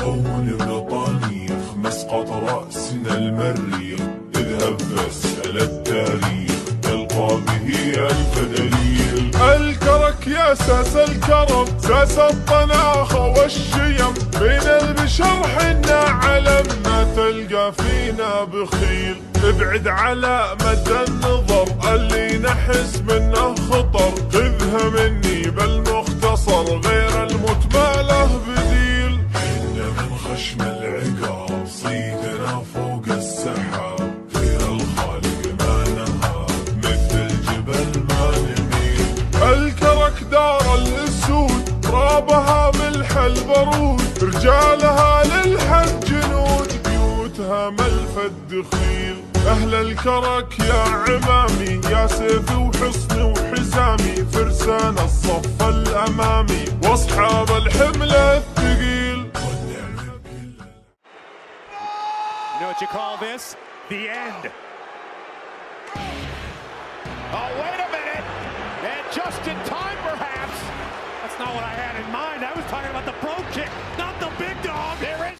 هون بطانيخ مسقط رأسنا المريخ، اذهب فاسأل التاريخ تلقى به ألف دليل. الكرك يا ساس الكرم، ساس الطناخة والشيم، بين البشر حنا علم، ما تلقى فينا بخيل. ابعد على مدى النظر اللي نحس منه خطر، خذها مني بالمختصر غير الموت ما له بديل. حنا من خشم العقاب صيدنا فوق السحاب، غير الخالق ما نهاب مثل الجبل ما نميل. الكرك دار الاسود ترابها ملح البارود، رجالها للحد جنود بيوتها ملف الدخيل. أهل الكرك يا عمامي يا سيفي وحصني وحزامي، فرسان الصف الأمامي واصحاب الحمل الثقيل. You know what you call this? The end. Oh, wait a minute. And just in time, perhaps. That's not what I had in mind. I was talking about the pro kick, not the big dog. There is.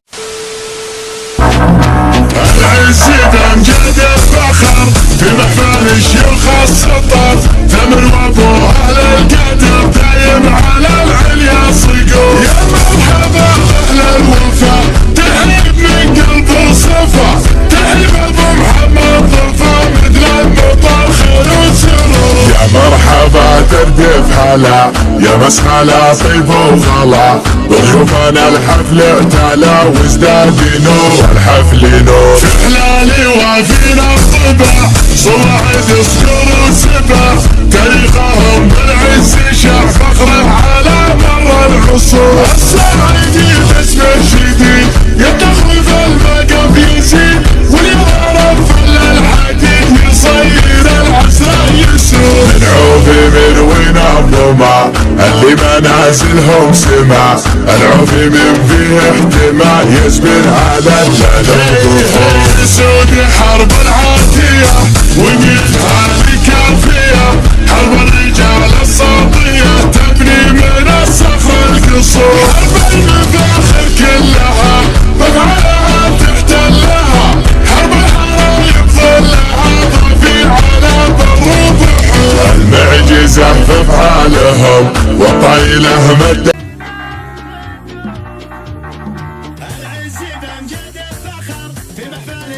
العزيز امجد الفخر في محفل الشيوخ السطر، ثمر وابو اهل القدر دايم على العليا صقور. يا مرحبا اهل الوفا تهرب من قلب وصفا، تهرب ابو محمد ضفا مثل المطر خير وسرور. يا مرحبا تردف هلا يا مسخلة طيب وغلا، ضيوفنا الحفل اعتلى وازداد نور الحفل نور. في حلالي وفينا الطبع صواعد يصقر وسبع، تاريخهم بالعز شع فخره على مر العصور. الصعيدي باسمه شديد يتخلف المقف يزيد، واليرى فل الحديد يصير العسر يسور. من عوفي مروينا الظما اللي منازلهم سما، العوفي من فيه احتمال يزبر على الجنوب. سود حرب العاتية وقيتها الكافية، حرب الرجال الصاطية تبني من الصخر القصور. حرب المفاخر كلها مفعلها تحتلها، حرب الحرايب ظلها ضفي على بر وبحور. المعجزة في افعالهم وطيله مد.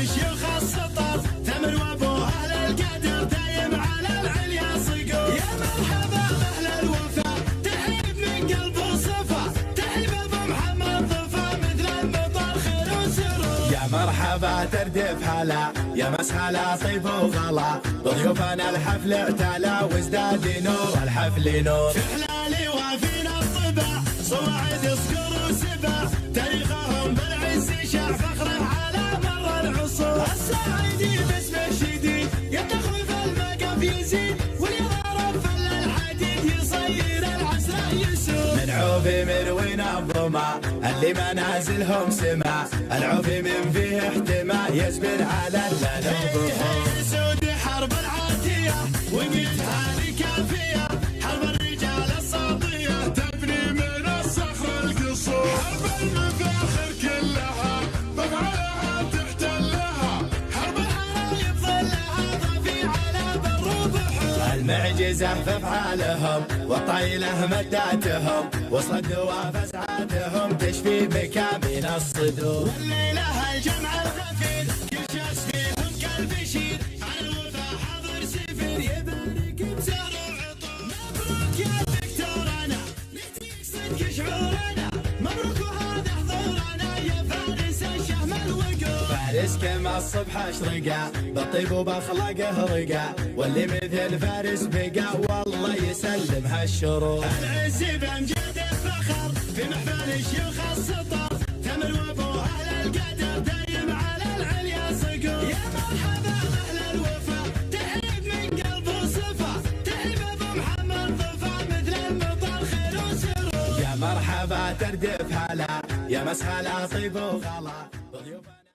الشيوخ السطر ثمر وابو اهل القدر دايم على العليا صقور. يا مرحبا اهل الوفا تحب من قلب وصفا، تحب ابو محمد ضفا مثل المطر خير وسرور. يا مرحبا تردف هلا يا مسهلا طيب وغلا، ضيوفنا الحفل اعتلى وازداد نور الحفل نور. في حلالي وفينا الطبع صواعد يصقر وسبع، تاريخهم بالعز شع فخره على الصعيدي باسمه شديد يتخلف المقف يزيد، واليرى فل الحديد يصير العسر يسور. من عوفي مروينا الظما اللي منازلهم سما، العوفي من فيه احتمال يزبر على الجنوب. سود حرب العاتية وقيتها الكافية، حرب الرجال الصاطية تبني من الصخر القصور. حرب المفاخر كلها مفعلها تحتلها، المعجزة في افعالهم وطيله مداتهم، وصلت دواب اسعادهم تشفي مكامن الصدور. والليله الجمع الغفير كل شخص فيهم كالبشير، على الوفا حاضر سفير يبارك بزهر وعطور. مبروك يا دكتورنا نهديك صدق شعورنا، مبروك وهذا حضورنا يا فارس الشهم الوقور. فارس كما الصبح اشرقا بالطيب وباخلاقه رقا، واللي مثل فارس بقى والله يسلم هالشرور. العز بامجاد الفخر في محفل الشيوخ السطر، ثمر وابو اهل القدر دايم على العليا صقور. يا مرحبا اهل الوفا تحب من قلب وصفا، تحب ابو محمد ضفا مثل المطر خير وسرور. يا مرحبا تردف هلا يا مسهلا طيب وغلا.